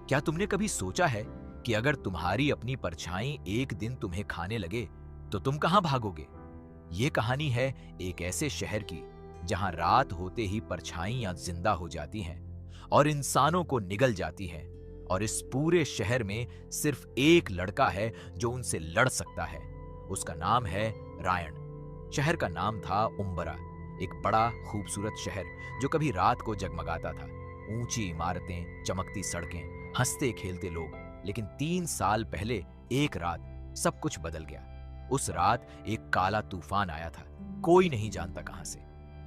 क्या तुमने कभी सोचा है कि अगर तुम्हारी अपनी परछाई एक दिन तुम्हें खाने लगे तो तुम कहां भागोगे? ये कहानी है एक ऐसे शहर की जहां रात होते ही परछाइयां जिंदा हो जाती हैं और इंसानों को निगल जाती हैं। और इस पूरे शहर में सिर्फ एक लड़का है जो उनसे लड़ सकता है। उसका नाम है रायन। शहर का नाम था उम्बरा, एक बड़ा खूबसूरत शहर जो कभी रात को जगमगाता था। ऊंची इमारतें, चमकती सड़कें, हंसते खेलते लोग। लेकिन 3 साल पहले एक रात सब कुछ बदल गया। उस रात एक काला तूफान आया था, कोई नहीं जानता कहां से।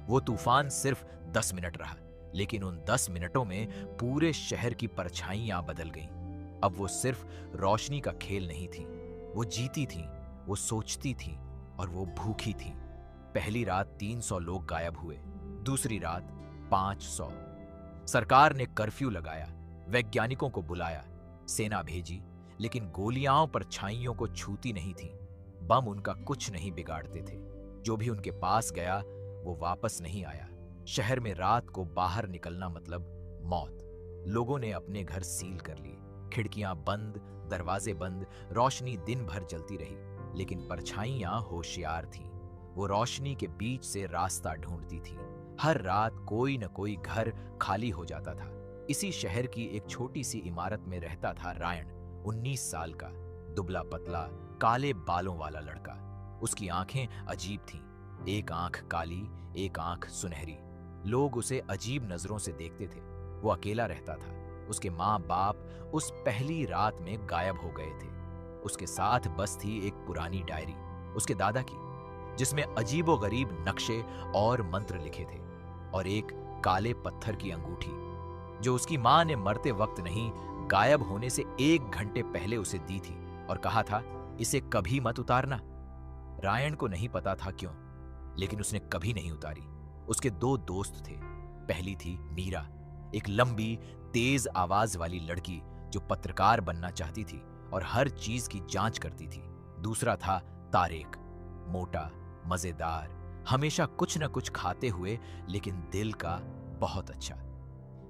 वो तूफान सिर्फ 10 मिनट रहा, लेकिन उन 10 मिनटों में पूरे शहर की परछाइयां बदल गईं। अब वो सिर्फ रोशनी का खेल नहीं थी, वो जीती थी, वो सोचती थी और वो भूखी थी। पहली रात 300 लोग गायब हुए, दूसरी रात 500। सरकार ने कर्फ्यू लगाया, वैज्ञानिकों को बुलाया, सेना भेजी, लेकिन गोलियां परछाइयों को छूती नहीं थी। बम उनका कुछ नहीं बिगाड़ते थे। जो भी उनके पास गया वो वापस नहीं आया। शहर में रात को बाहर निकलना मतलब मौत। लोगों ने अपने घर सील कर लिए, खिड़कियां बंद, दरवाजे बंद। रोशनी दिन भर जलती रही, लेकिन परछाइयां होशियार थीं। वो रोशनी के बीच से रास्ता ढूंढती थी। हर रात कोई न कोई घर खाली हो जाता था। इसी शहर की एक छोटी सी इमारत में रहता था रायन, 19 साल का, दुबला पतला, काले बालों वाला लड़का। उसकी आंखें अजीब थीं, एक आंख काली, एक आंख सुनहरी। लोग उसे अजीब नजरों से देखते थे। वो अकेला रहता था। उसके माँ बाप उस पहली रात में गायब हो गए थे। उसके साथ बस थी एक पुरानी डायरी उसके दादा की, जिसमें अजीबोगरीब नक्शे और मंत्र लिखे थे, और एक काले पत्थर की अंगूठी जो उसकी माँ ने मरते वक्त नहीं, गायब होने से 1 घंटे पहले उसे दी थी और कहा था, इसे कभी मत उतारना। रायन को नहीं पता था क्यों, लेकिन उसने कभी नहीं उतारी। उसके 2 दोस्त थे। पहली थी मीरा, एक लंबी, तेज आवाज वाली लड़की जो पत्रकार बनना चाहती थी और हर चीज की जांच करती थी। दूसरा था तारेक, मोटा, मजेदार, हमेशा कुछ न कुछ खाते हुए, लेकिन दिल का बहुत अच्छा।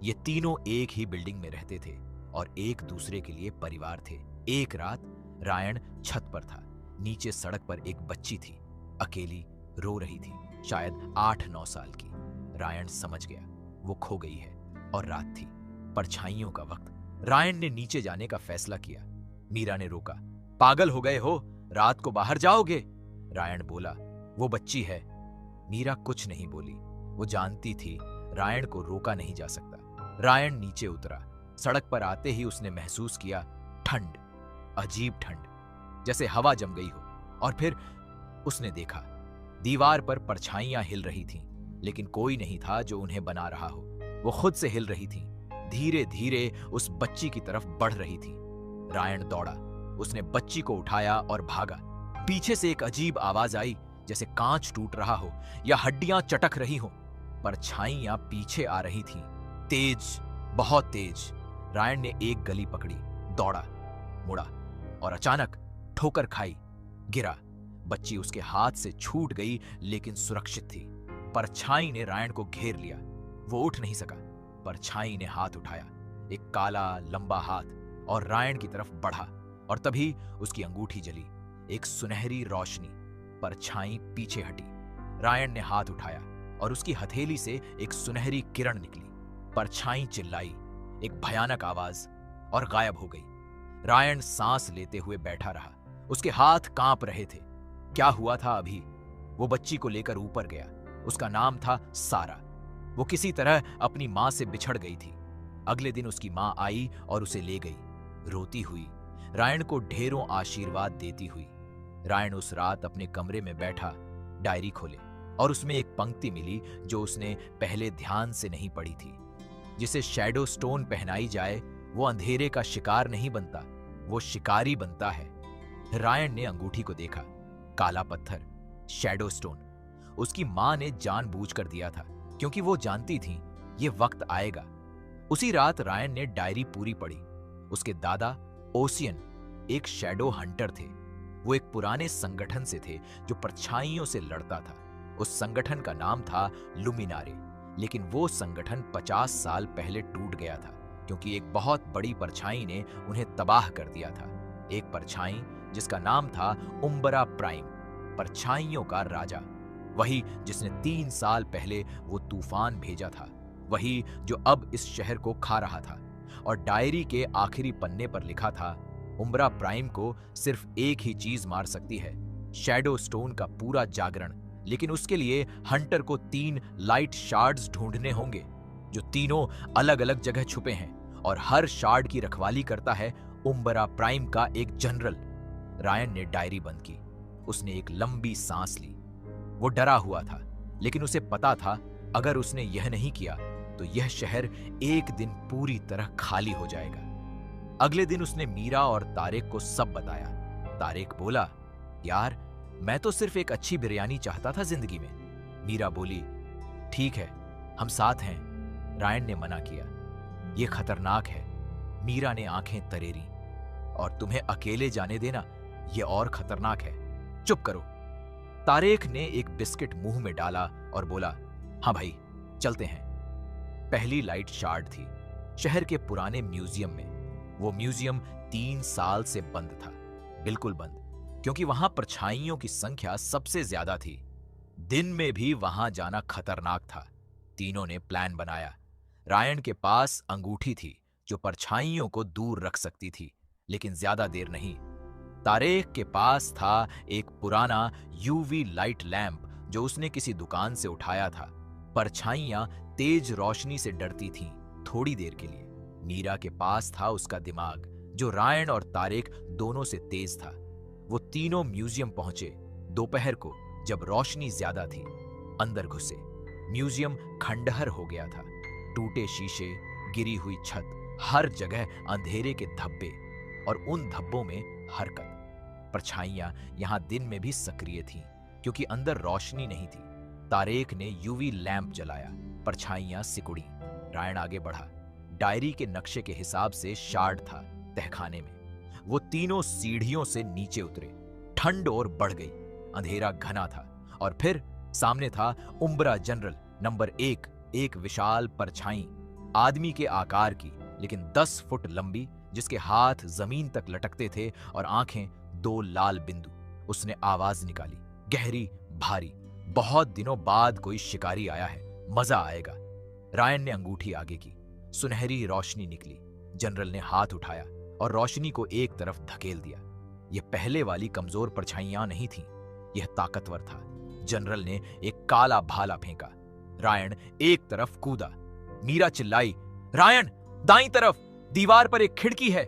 ये तीनों एक ही बिल्डिंग में रहते थे और एक दूसरे के लिए परिवार थे। एक रात रायन छत पर था। नीचे सड़क पर एक बच्ची थी, अकेली रो रही थी, शायद 8-9 साल की। रायन समझ गया वो खो गई है, और रात थी, परछाइयों का वक्त। रायन ने नीचे जाने का फैसला किया। मीरा ने रोका, पागल हो गए हो, रात को बाहर जाओगे? रायन बोला, वो बच्ची है। मीरा कुछ नहीं बोली। वो जानती थी रायन को रोका नहीं जा सकता। रायन नीचे उतरा। सड़क पर आते ही उसने महसूस किया ठंड, अजीब ठंड, जैसे हवा जम गई हो। और फिर उसने देखा, दीवार पर परछाइयां हिल रही थीं, लेकिन कोई नहीं था जो उन्हें बना रहा हो। वो खुद से हिल रही थीं, धीरे धीरे उस बच्ची की तरफ बढ़ रही थीं। रायन दौड़ा, उसने बच्ची को उठाया और भागा। पीछे से एक अजीब आवाज आई, जैसे कांच टूट रहा हो या हड्डियां चटक रही हो। परछाइयां पीछे आ रही थीं, तेज, बहुत तेज। रायन ने एक गली पकड़ी, दौड़ा, मुड़ा और अचानक ठोकर खाई, गिरा। बच्ची उसके हाथ से छूट गई, लेकिन सुरक्षित थी। परछाई ने रायन को घेर लिया। वो उठ नहीं सका। परछाई ने हाथ उठाया, एक काला लंबा हाथ, और रायन की तरफ बढ़ा। और तभी उसकी अंगूठी जली, एक सुनहरी रोशनी। परछाई पीछे हटी। रायन ने हाथ उठाया और उसकी हथेली से एक सुनहरी किरण निकली। परछाई चिल्लाई, एक भयानक आवाज, और गायब हो गई। रायन सांस लेते हुए बैठा रहा। उसके हाथ कांप रहे थे। क्या हुआ था अभी? वो बच्ची को लेकर ऊपर गया। उसका नाम था सारा। वो किसी तरह अपनी मां से बिछड़ गई थी। अगले दिन उसकी मां आई और उसे ले गई, रोती हुई, रायन को ढेरों आशीर्वाद देती हुई। रायन उस रात अपने कमरे में बैठा, डायरी खोले, और उसमें एक पंक्ति मिली जो उसने पहले ध्यान से नहीं पढ़ी थी। जिसे शैडो स्टोन पहनाई जाए वो अंधेरे का शिकार नहीं बनता, वो शिकारी बनता है। रायन ने अंगूठी को देखा, काला पत्थर, शैडो स्टोन। उसकी मां ने जानबूझकर दिया था, क्योंकि वो जानती थी ये वक्त आएगा। उसी रात रायन ने डायरी पूरी पढ़ी। उसके दादा ओसियन एक शैडो हंटर थे। वो एक पुराने संगठन से थे जो परछाइयों से लड़ता था। उस संगठन का नाम था लुमिनारे, लेकिन वो संगठन 50 साल पहले टूट गया था, क्योंकि एक बहुत बड़ी परछाई ने उन्हें तबाह कर दिया था। एक परछाई जिसका नाम था उम्बरा प्राइम, परछाइयों का राजा। वही जिसने 3 साल पहले वो तूफान भेजा था, वही जो अब इस शहर को खा रहा था। और डायरी के आखिरी पन्ने पर लिखा था, उम्बरा प्राइम को सिर्फ एक ही चीज मार सकती है, शैडो स्टोन का पूरा जागरण। लेकिन उसके लिए हंटर को 3 लाइट शार्ड्स ढूंढने होंगे, जो तीनों अलग अलग जगह छुपे हैं, और हर शार्ड की रखवाली करता है उम्बरा प्राइम का एक जनरल। रायन ने डायरी बंद की। उसने एक लंबी सांस ली। वो डरा हुआ था, लेकिन उसे पता था अगर उसने यह नहीं किया तो यह शहर एक दिन पूरी तरह खाली हो जाएगा। अगले दिन उसने मीरा और तारेक को सब बताया। तारेक बोला, यार मैं तो सिर्फ एक अच्छी बिरयानी चाहता था जिंदगी में। मीरा बोली, ठीक है हम साथ हैं। रायन ने मना किया, ये खतरनाक है। मीरा ने आंखें तरेरी, और तुम्हें अकेले जाने देना ये और खतरनाक है। चुप करो। तारेक ने एक बिस्किट मुंह में डाला और बोला, हाँ भाई चलते हैं। पहली लाइट शार्ड थी शहर के पुराने म्यूजियम में। वो म्यूजियम 3 साल से बंद था, बिल्कुल बंद, क्योंकि वहां परछाइयों की संख्या सबसे ज्यादा थी। दिन में भी वहां जाना खतरनाक था। तीनों ने प्लान बनाया। रायन के पास अंगूठी थी जो परछाइयों को दूर रख सकती थी, लेकिन ज्यादा देर नहीं। तारेक के पास था एक पुराना यूवी लाइट लैंप जो उसने किसी दुकान से उठाया था। परछाइयां तेज रोशनी से डरती थीं थोड़ी देर के लिए। मीरा के पास था उसका दिमाग, जो रायन और तारेक दोनों से तेज था। वो तीनों म्यूजियम पहुंचे दोपहर को, जब रोशनी ज्यादा थी। अंदर घुसे। म्यूजियम खंडहर हो गया था। टूटे शीशे, गिरी हुई छत, हर जगह अंधेरे के धब्बे, और उन धब्बों में हरकत। परछाइयां यहां दिन में भी सक्रिय थीं, क्योंकि अंदर रोशनी नहीं थी। तारेक ने यूवी लैंप जलाया। परछाइयां सिकुड़ी। रायन आगे बढ़ा। डायरी के नक्शे के हिसाब से शार्ड था तहखाने में। वो तीनों सीढ़ियों से नीचे उतरे। ठंड और बढ़ गई। अंधेरा घना था, और फिर सामने था उम्बरा जनरल नंबर 1, एक विशाल परछाई, आदमी के आकार की, लेकिन 10 फुट लंबी, जिसके हाथ जमीन तक लटकते थे और आंखें 2 लाल बिंदु। उसने आवाज निकाली, गहरी, भारी। बहुत दिनों बाद कोई शिकारी आया है, मजा आएगा। रायन ने अंगूठी आगे की। सुनहरी रोशनी निकली। जनरल ने हाथ उठाया और रोशनी को एक तरफ धकेल दिया। यह पहले वाली कमजोर परछाइयां नहीं थीं, यह ताकतवर था। जनरल ने एक काला भाला फेंका। रायन एक तरफ कूदा। मीरा चिल्लाई, रायन दाईं तरफ, दीवार पर एक खिड़की है।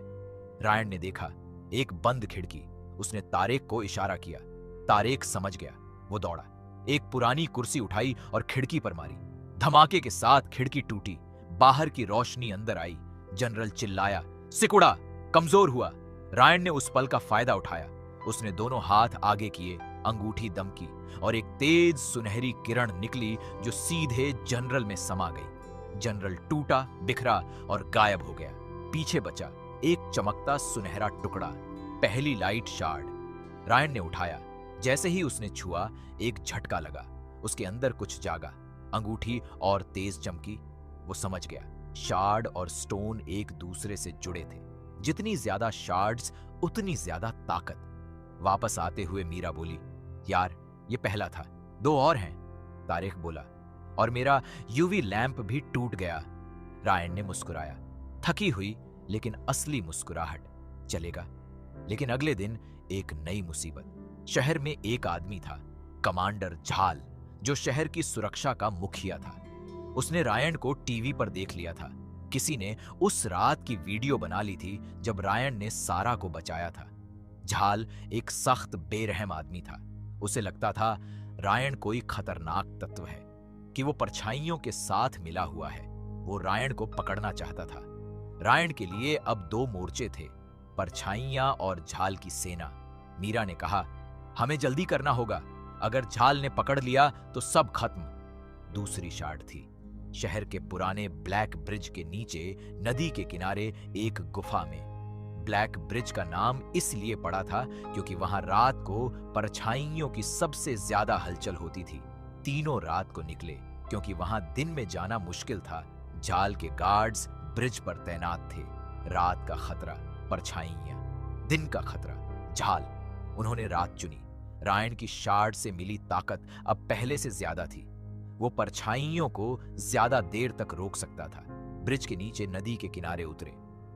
रायन ने देखा, एक बंद खिड़की। उसने तारेक को इशारा किया। तारेक समझ गया। वो दौड़ा, एक पुरानी कुर्सी उठाई और खिड़की पर मारी। धमाके के साथ खिड़की टूटी। बाहर की रोशनी अंदर आई। जनरल चिल्लाया, सिकुड़ा, कमजोर हुआ। रायन ने उस पल का फायदा उठाया। उसने दोनों हाथ आगे किए, अंगूठी दमकी, और एक तेज सुनहरी किरण निकली जो सीधे जनरल में समा गई। जनरल टूटा, बिखरा और गायब हो गया। पीछे बचा एक चमकता सुनहरा टुकड़ा, पहली लाइट शार्ड। रायन ने उठाया। जैसे ही उसने छुआ, एक झटका लगा। उसके अंदर कुछ जागा। अंगूठी और तेज चमकी। वो समझ गया, शार्ड और स्टोन एक दूसरे से जुड़े थे। जितनी ज्यादा शार्ड्स, उतनी ज्यादा ताकत। वापस आते हुए मीरा बोली, यार ये पहला था, 2 और हैं। तारेक बोला, और मेरा यूवी लैंप भी टूट गया। रायन ने मुस्कुराया, थकी हुई लेकिन असली मुस्कुराहट। चलेगा। लेकिन अगले दिन एक नई मुसीबत। शहर में एक आदमी था, कमांडर झाल, जो शहर की सुरक्षा का मुखिया था। उसने रायन को टीवी पर देख लिया था। किसी ने उस रात की वीडियो बना ली थी जब रायन ने सारा को बचाया था। झाल एक सख्त, बेरहम आदमी था। उसे लगता था रायन कोई खतरनाक तत्व है, कि वो परछाइयों के साथ मिला हुआ है। वो रायन को पकड़ना चाहता था। रायन के लिए अब 2 मोर्चे थे, परछाइयां और झाल की सेना। मीरा ने कहा, हमें जल्दी करना होगा, अगर झाल ने पकड़ लिया तो सब खत्म। दूसरी शार्ड थी शहर के पुराने ब्लैक ब्रिज के नीचे, नदी के किनारे एक गुफा में। ब्लैक ब्रिज का नाम इसलिए पड़ा था क्योंकि वहां रात को परछाइयों की सबसे ज्यादा हलचल होती थी। तीनों रात को निकले क्योंकि वहां दिन में जाना मुश्किल था। झाल के गार्ड्स ब्रिज पर तैनात थे। रात का खतरा, परछाइयां, दिन का खतरा, झाल। उन्होंने रात चुनी। रायन की शार्ड से मिली ताकत अब पहले से ज्यादा थी। वो परछाइयों को ज्यादा देर तक रोक सकता था। ब्रिज के नीचे नदी के किनारे उतरे।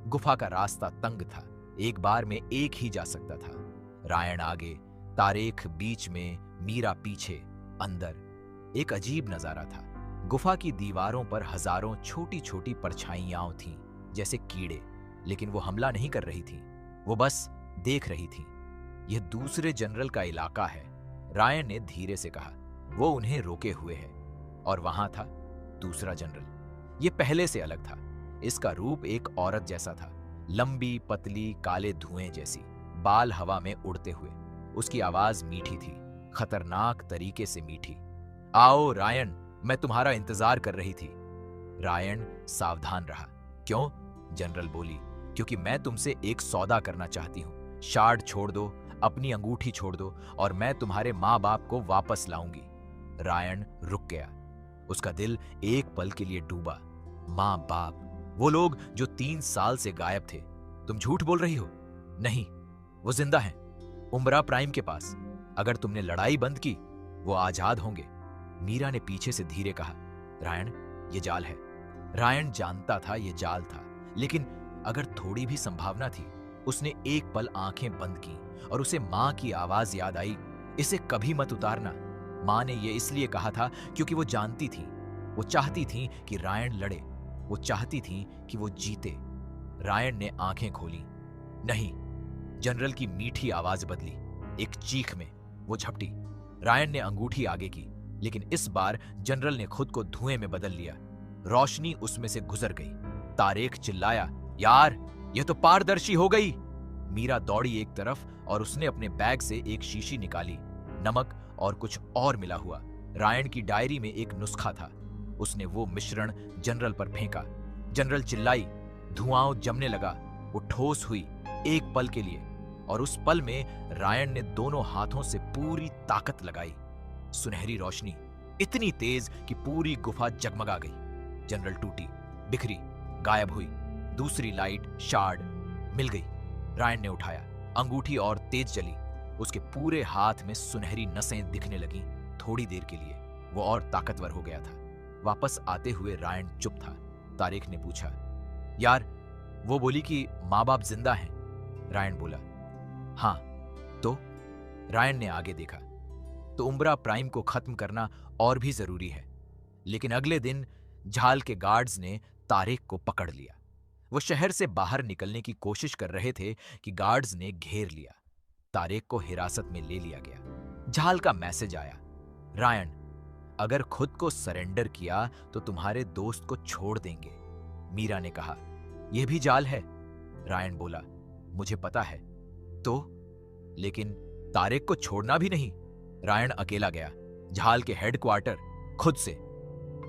गुफा का रास्ता तंग था, एक बार में एक ही जा सकता था। रायन आगे, तारेख बीच में, मीरा पीछे। अंदर एक अजीब नजारा था। गुफा की दीवारों पर हजारों छोटी छोटी परछाइयां थीं, जैसे कीड़े, लेकिन वो हमला नहीं कर रही थीं, वो बस देख रही थीं। यह दूसरे जनरल का इलाका है, रायन ने धीरे से कहा। वो उन्हें रोके हुए है। और वहां था दूसरा जनरल। यह पहले से अलग था। इसका रूप एक औरत जैसा था, लंबी पतली, काले धुएं जैसी, बाल हवा में उड़ते हुए। उसकी आवाज मीठी थी, खतरनाक तरीके से मीठी। आओ रायन, मैं तुम्हारा इंतजार कर रही थी। रायन सावधान रहा। क्यों? जनरल बोली। क्योंकि मैं तुमसे एक सौदा करना चाहती हूं। शार्ड छोड़ दो, अपनी अंगूठी छोड़ दो, और मैं तुम्हारे माँ बाप को वापस लाऊंगी। रायन रुक गया। उसका दिल एक पल के लिए डूबा। माँ बाप, वो लोग जो 3 साल से गायब थे। तुम झूठ बोल रही हो। नहीं, वो जिंदा हैं, उम्बरा प्राइम के पास। अगर तुमने लड़ाई बंद की, वो आजाद होंगे। मीरा ने पीछे से धीरे कहा, रायन, ये जाल है। रायन जानता था ये जाल था, लेकिन अगर थोड़ी भी संभावना थी। उसने एक पल आंखें बंद की और उसे मां की आवाज याद आई, इसे कभी मत उतारना। मां ने यह इसलिए कहा था क्योंकि वो जानती थी, वो चाहती थी कि रायन लड़े, वो चाहती थी कि वो जीते। रायन ने आंखें खोली। नहीं। जनरल की मीठी आवाज बदली। एक चीख में वो झपटी। रायन ने अंगूठी आगे की, लेकिन इस बार जनरल ने खुद को धुएं में बदल लिया। रोशनी उसमें से गुजर गई। तारेख चिल्लाया, यार, यह तो पारदर्शी हो गई। मीरा दौड़ी एक तरफ और उसने अपने बैग से एक शीशी निकाली। नमक और कुछ और मिला हुआ। रायन की डायरी में एक नुस्खा था। उसने वो मिश्रण जनरल पर फेंका। जनरल चिल्लाई, धुआं जमने लगा। वो ठोस हुई एक पल के लिए, और उस पल में रायन ने दोनों हाथों से पूरी ताकत लगाई। सुनहरी रोशनी, इतनी तेज कि पूरी गुफा जगमगा गई। जनरल टूटी, बिखरी, गायब हुई। दूसरी लाइट, शार्ड, मिल गई। रायन ने उठाया। अंगूठी और तेज जली। उसके पूरे हाथ में सुनहरी नसें दिखने लगी। थोड़ी देर के लिए वो और ताकतवर हो गया था। वापस आते हुए रायन चुप था। तारेख ने पूछा, यार, वो बोली कि माँ बाप जिंदा हैं। रायन बोला, हाँ। तो? रायन ने आगे देखा तो उम्बरा प्राइम को खत्म करना और भी जरूरी है। लेकिन अगले दिन झाल के गार्ड्स ने तारेख को पकड़ लिया। वो शहर से बाहर निकलने की कोशिश कर रहे थे कि गार्ड्स ने घेर लिया। तारेख को हिरासत में ले लिया गया। झाल का मैसेज आया, रायन, अगर खुद को सरेंडर किया तो तुम्हारे दोस्त को छोड़ देंगे। मीरा ने कहा, यह भी जाल है। रायन बोला, मुझे पता है। तो? लेकिन तारेख को छोड़ना भी नहीं। रायन अकेला गया। झाल के हेडक्वार्टर, खुद से,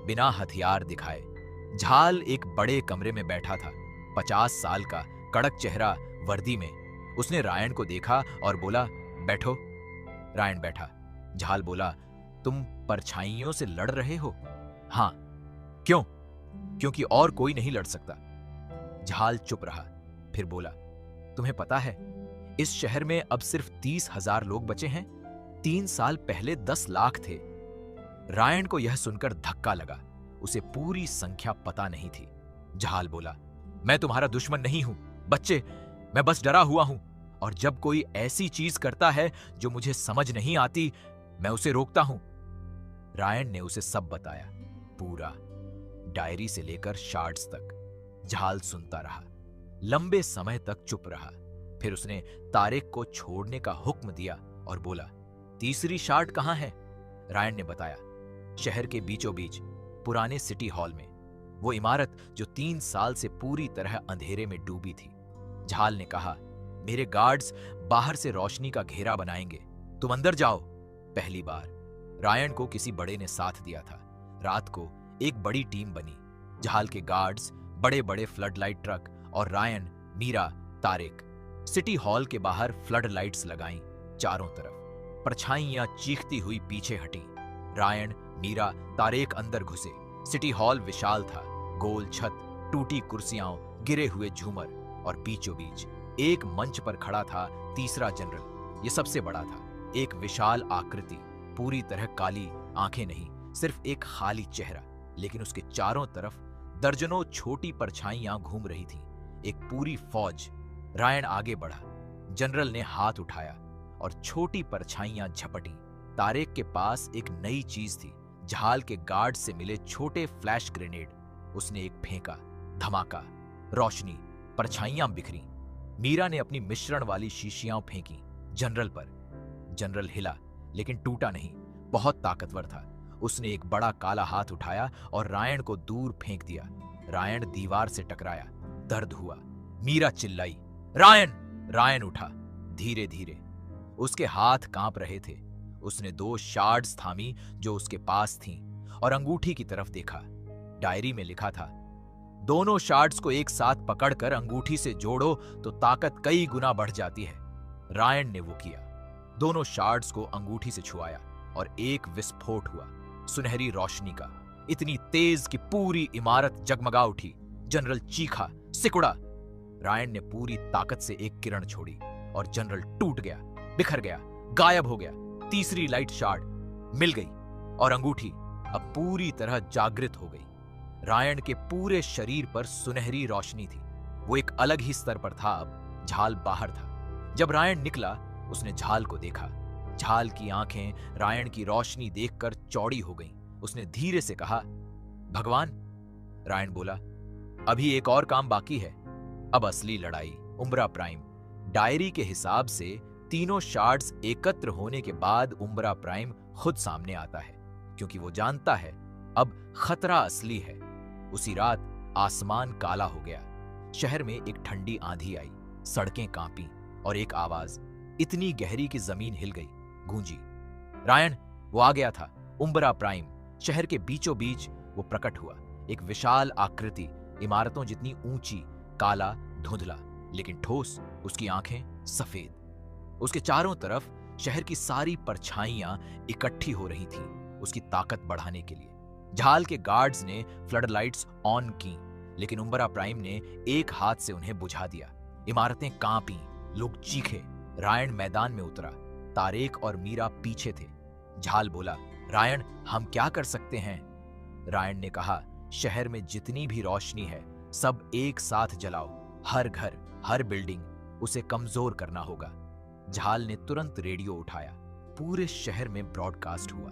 बिना हथियार दिखाए। झाल एक बड़े कमरे में बैठा था, 50 साल का, कड़क चेहरा, वर्दी में। उसने रायन को देखा और बोला, बैठो। रायन बैठा। झाल बोला, तुम परछाइयों से लड़ रहे हो? हां। क्यों? क्योंकि और कोई नहीं लड़ सकता। झाल चुप रहा, फिर बोला, तुम्हें पता है, इस शहर में अब सिर्फ 30,000 लोग बचे हैं। 3 साल पहले 10 लाख थे। रायन को यह सुनकर धक्का लगा। उसे पूरी संख्या पता नहीं थी। झाल बोला, मैं तुम्हारा दुश्मन नहीं हूं, बच्चे, मैं बस डरा हुआ हूं, और जब कोई ऐसी चीज करता है जो मुझे समझ नहीं आती, मैं उसे रोकता हूं। रायन ने उसे सब बताया, पूरा, डायरी से लेकर शार्ड्स तक। झाल सुनता रहा, लंबे समय तक चुप रहा। फिर उसने तारेख को छोड़ने का हुक्म दिया और बोला, तीसरी शार्ड कहां है? रायन ने बताया, शहर के बीचों बीच, पुराने सिटी हॉल में, वो इमारत जो 3 साल से पूरी तरह अंधेरे में डूबी थी। झाल ने कहा, मेरे गार्ड्स बाहर से रोशनी का घेरा बनाएंगे, तुम अंदर जाओ। पहली बार रायन को किसी बड़े ने साथ दिया था। रात को एक बड़ी टीम बनी। झाल के गार्ड्स, बड़े बड़े फ्लड लाइट ट्रक, और रायन, मीरा, तारेक। सिटी हॉल के बाहर फ्लड लाइट्स लगाईं चारों तरफ। परछाइयां चीखती हुई पीछे हटी। रायन, मीरा, तारेक अंदर घुसे। सिटी हॉल विशाल था, गोल छत, टूटी कुर्सियां, गिरे हुए झूमर, और बीचों बीच एक मंच पर खड़ा था तीसरा जनरल। ये सबसे बड़ा था, एक विशाल आकृति, पूरी तरह काली, आंखें नहीं, सिर्फ एक खाली चेहरा, लेकिन उसके चारों तरफ दर्जनों छोटी परछाइयां घूम रही थीं, एक पूरी फौज। रायन आगे बढ़ा। जनरल ने हाथ उठाया और छोटी परछाइयां झपटी। तारेक के पास एक नई चीज थी, झाल के गार्ड से मिले छोटे फ्लैश ग्रेनेड। उसने एक फेंका, धमाका, रोशनी, परछाइयां बिखरी। मीरा ने अपनी मिश्रण वाली शीशियां फेंकी जनरल पर। जनरल हिला, लेकिन टूटा नहीं, बहुत ताकतवर था। उसने एक बड़ा काला हाथ उठाया और रायन को दूर फेंक दिया। रायन दीवार से टकराया, दर्द हुआ। मीरा चिल्लाई, रायन! रायन उठा, धीरे धीरे। उसके हाथ कांप रहे थे। उसने 2 शार्ड्स थामी जो उसके पास थीं, और अंगूठी की तरफ देखा। डायरी में लिखा था, दोनों शार्ड्स को एक साथ पकड़कर अंगूठी से जोड़ो तो ताकत कई गुना बढ़ जाती है। रायन ने वो किया। दोनों शार्ड्स को अंगूठी से छुआया और एक विस्फोट हुआ, सुनहरी रोशनी का, इतनी तेज कि पूरी इमारत जगमगा उठी। जनरल चीखा, सिकुड़ा। रायन ने पूरी ताकत से एक किरण छोड़ी और जनरल टूट गया, बिखर गया, गायब हो गया। तीसरी लाइट शार्ड मिल गई और अंगूठी अब पूरी तरह जागृत हो गई। रायन के पूरे शरीर पर सुनहरी रोशनी थी। वो एक अलग ही स्तर पर था अब। झाल बाहर था। जब रायन निकला, उसने झाल को देखा। झाल की आंखें रायन की रोशनी देखकर चौड़ी हो गईं। उसने धीरे से कहा, भगवान। रायन बोला, अभी एक और काम बाकी है। अब असली लड़ाई, उम्ब्रा प्राइम। डायरी के हिसाब से तीनों शार्ड्स एकत्र होने के बाद उम्ब्रा प्राइम खुद सामने आता है, क्योंकि वो जानता है अब खतरा असली है। उसी रात आसमान काला हो गया। शहर में एक ठंडी आंधी आई, सड़कें कांपी और एक आवाज इतनी गहरी कि जमीन हिल गई, गूंजी। रायन, वो आ गया था, उम्ब्रा प्राइम। शहर के बीचों बीच वो प्रकट हुआ, एक विशाल आकृति, इमारतों जितनी ऊंची, काला, धुंधला, लेकिन ठोस। उसकी आंखें सफेद। उसके चारों तरफ शहर की सारी परछाइयां इकट्ठी हो रही थीं, उसकी ताकत बढ़ाने के लिए। झाल के गार्ड्स ने फ्लड लाइट्स ऑन की, लेकिन उम्ब्रा प्राइम ने एक हाथ से उन्हें बुझा दिया। इमारतें कांपी, लोग चीखे। रायन मैदान में उतरा। तारेक और मीरा पीछे थे। झाल बोला, रायन, हम क्या कर सकते हैं? रायन ने कहा, शहर में जितनी भी रोशनी है सब एक साथ जलाओ, हर घर, हर बिल्डिंग। उसे कमजोर करना होगा। झाल ने तुरंत रेडियो उठाया। पूरे शहर में ब्रॉडकास्ट हुआ,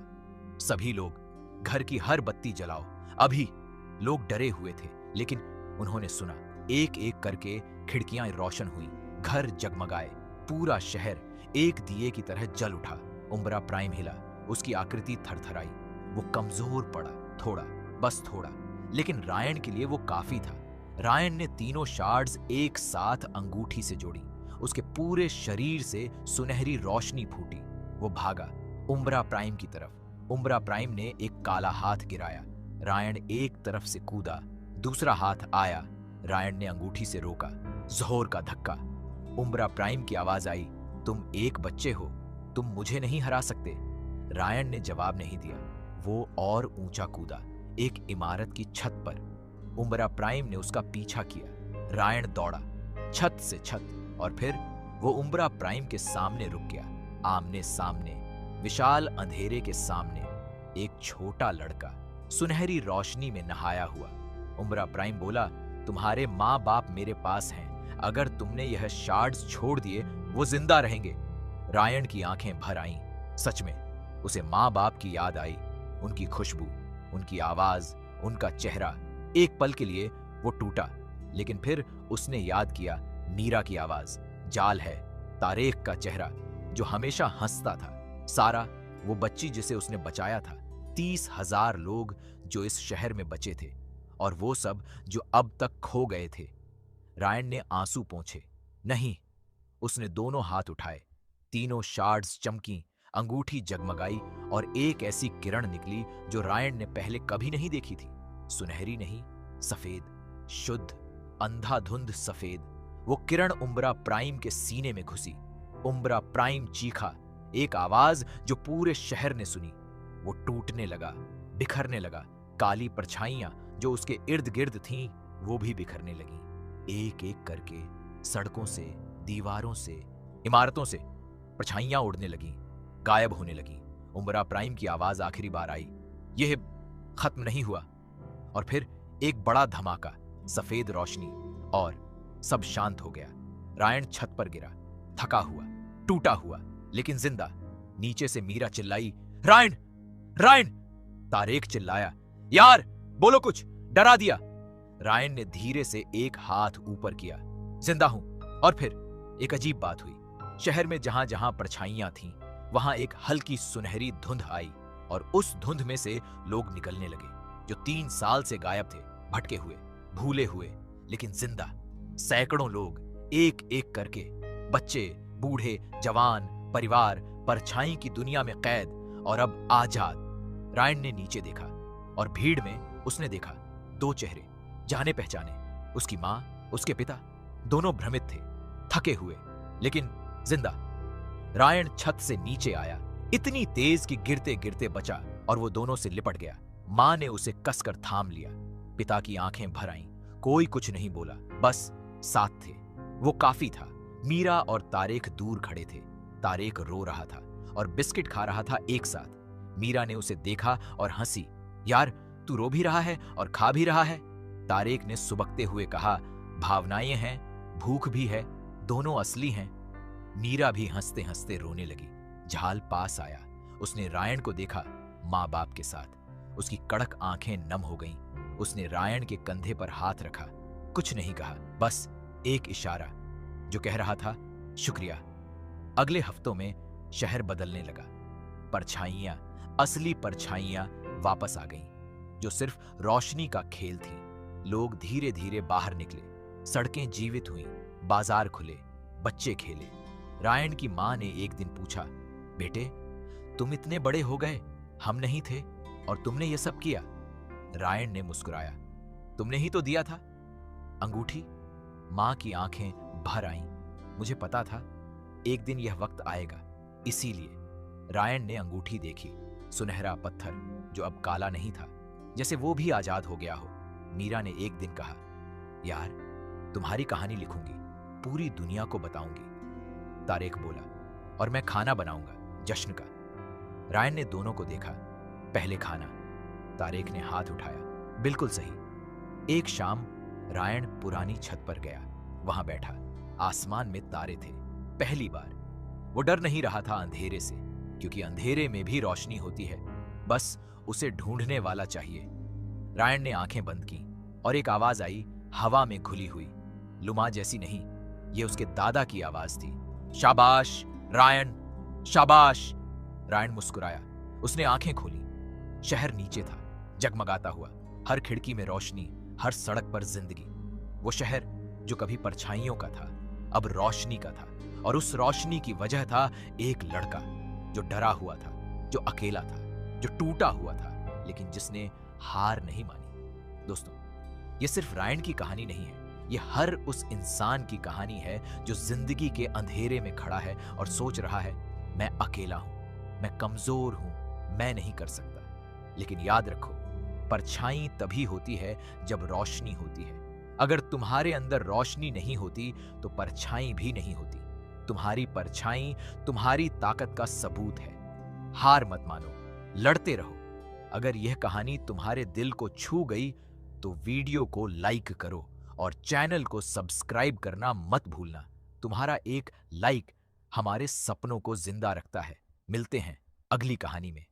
सभी लोग घर की हर बत्ती जलाओ अभी। लोग डरे हुए थे, लेकिन उन्होंने सुना। एक एक करके खिड़कियां रोशन हुई, घर जगमगाए, पूरा शहर एक दिए की तरह जल उठा। उम्ब्रा प्राइम हिला, उसकी आकृति थरथराई। वो कमजोर पड़ा, थोड़ा, बस थोड़ा, लेकिन रायन के लिए वो काफी था। रायन ने तीनों शार्ड्स एक साथ अंगूठी से जोड़ी। उसके पूरे शरीर से सुनहरी रोशनी फूटी। वो भागा उम्ब्रा प्राइम की तरफ। उम्ब्रा प्राइम ने एक काला हाथ गिराया। रायन एक तरफ से कूदा, दूसरा हाथ आया। रायन ने अंगूठी से रोका। जोर का धक्का। उम्ब्रा प्राइम की आवाज आई, तुम एक बच्चे हो, तुम मुझे नहीं हरा सकते। रायन ने जवाब नहीं दिया। वो और ऊंचा कूदा, एक इमारत की छत पर। उम्ब्रा प्राइम ने उसका पीछा किया। रायन दौड़ा, छत से छत, और फिर वो उम्ब्रा प्राइम के सामने रुक गया। आमने सामने, विशाल अंधेरे के सामने, एक छोटा लड़का सुनहरी रोशनी में नहाया हुआ। उम्ब्रा प्राइम बोला, तुम्हारे माँ बाप मेरे पास हैं। अगर तुमने यह शार्ड्स छोड़ दिए, वो जिंदा रहेंगे। रायन की आंखें भर आईं। सच में उसे माँ बाप की याद आई, उनकी खुशबू, उनकी आवाज, उनका चेहरा। एक पल के लिए वो टूटा, लेकिन फिर उसने याद किया मीरा की आवाज, जाल है, तारेक का चेहरा जो हमेशा हंसता था, सारा, वो बच्ची जिसे उसने बचाया था, 30,000 लोग जो इस शहर में बचे थे, और वो सब जो अब तक खो गए थे। रायन ने आंसू पोंछे। नहीं, उसने दोनों हाथ उठाए। तीनों शार्ड्स चमकी, अंगूठी जगमगाई, और एक ऐसी किरण निकली जो रायन ने पहले कभी नहीं देखी थी। सुनहरी नहीं, सफेद, शुद्ध, अंधाधुंध सफेद। वो किरण उम्ब्रा प्राइम के सीने में घुसी। उम्ब्रा प्राइम चीखा, एक आवाज जो पूरे शहर ने सुनी। वो टूटने लगा, बिखरने लगा। काली परछाइयां जो उसके इर्द गिर्द थीं, वो भी बिखरने लगी। एक एक करके सड़कों से, दीवारों से, इमारतों से परछाइयां उड़ने लगीं, गायब होने लगीं। उमरा प्राइम की आवाज आखिरी बार आई, यह खत्म नहीं हुआ। और फिर एक बड़ा धमाका, सफेद रोशनी, और सब शांत हो गया। रायन छत पर गिरा, थका हुआ, टूटा हुआ, लेकिन जिंदा। नीचे से मीरा चिल्लाई, रायन, रायन! तारेक चिल्लाया, यार बोलो कुछ, डरा दिया। रायन ने धीरे से एक हाथ ऊपर किया, जिंदा हूं। और फिर एक अजीब बात हुई। शहर में जहां जहां परछाइयां थीं, वहां एक हल्की सुनहरी धुंध आई, और उस धुंध में से लोग निकलने लगे जो 3 साल से गायब थे, भटके हुए, भूले हुए, लेकिन जिंदा। सैकड़ों लोग, एक एक करके, बच्चे, बूढ़े, जवान, परिवार, परछाई की दुनिया में कैद और अब आजाद। रायन ने नीचे देखा और भीड़ में उसने देखा 2 चेहरे, जाने पहचाने। उसकी मां, उसके पिता, दोनों भ्रमित थे, थके हुए, लेकिन जिंदा। रायन छत से नीचे आया, इतनी तेज कि गिरते गिरते बचा, और वो दोनों से लिपट गया। मां ने उसे कसकर थाम लिया। पिता की आंखें भर आईं। कोई कुछ नहीं बोला, बस साथ थे। वो काफी था। मीरा और तारेक दूर खड़े थे। तारेक रो रहा था और बिस्किट खा रहा था एक साथ। मीरा ने उसे देखा और हंसी, यार तू रो भी रहा है और खा भी रहा है। तारेक ने सुबकते हुए कहा, भावनाएं हैं, भूख भी है, दोनों असली हैं। मीरा भी हंसते हंसते रोने लगी। झाल पास आया। उसने रायन को देखा, माँ बाप के साथ। उसकी कड़क आंखें नम हो गईं। उसने रायन के कंधे पर हाथ रखा, कुछ नहीं कहा, बस एक इशारा जो कह रहा था, शुक्रिया। अगले हफ्तों में शहर बदलने लगा। परछाइयां, असली परछाइयां वापस आ गईं, जो सिर्फ रोशनी का खेल थी। लोग धीरे धीरे बाहर निकले, सड़कें जीवित हुईं, बाजार खुले, बच्चे खेले। रायन की मां ने एक दिन पूछा, बेटे तुम इतने बड़े हो गए, हम नहीं थे और तुमने ये सब किया। रायन ने मुस्कुराया, तुमने ही तो दिया था अंगूठी। मां की आंखें भर आईं। मुझे पता था एक दिन यह वक्त आएगा, इसीलिए। रायन ने अंगूठी देखी, सुनहरा पत्थर जो अब काला नहीं था, जैसे वो भी आजाद हो गया हो। मीरा ने एक दिन कहा, यार तुम्हारी कहानी लिखूंगी, पूरी दुनिया को बताऊंगी। तारेक बोला, और मैं खाना बनाऊंगा, जश्न का। रायन ने दोनों को देखा, पहले खाना। तारेक ने हाथ उठाया, बिल्कुल सही। एक शाम रायन पुरानी छत पर गया, वहां बैठा। आसमान में तारे थे, पहली बार। वो डर नहीं रहा था अंधेरे से, क्योंकि अंधेरे में भी रोशनी होती है, बस उसे ढूंढने वाला चाहिए। रायन ने आंखें बंद की और एक आवाज आई, हवा में घुली हुई, लुमा जैसी नहीं, ये उसके दादा की आवाज थी। शाबाश रायन, शाबाश। रायन मुस्कुराया। उसने आंखें खोली। शहर नीचे था, जगमगाता हुआ, हर खिड़की में रोशनी, हर सड़क पर जिंदगी। वो शहर जो कभी परछाइयों का था, अब रोशनी का था, और उस रोशनी की वजह था एक लड़का जो डरा हुआ था, जो अकेला था, जो टूटा हुआ था, लेकिन जिसने हार नहीं मानी। दोस्तों, ये सिर्फ रायन की कहानी नहीं है, ये हर उस इंसान की कहानी है जो जिंदगी के अंधेरे में खड़ा है और सोच रहा है, मैं अकेला हूं, मैं कमजोर हूं, मैं नहीं कर सकता। लेकिन याद रखो, परछाई तभी होती है जब रोशनी होती है। अगर तुम्हारे अंदर रोशनी नहीं होती तो परछाई भी नहीं होती। तुम्हारी परछाई तुम्हारी ताकत का सबूत है। हार मत मानो, लड़ते रहो। अगर यह कहानी तुम्हारे दिल को छू गई तो वीडियो को लाइक करो और चैनल को सब्सक्राइब करना मत भूलना। तुम्हारा एक लाइक हमारे सपनों को जिंदा रखता है। मिलते हैं अगली कहानी में।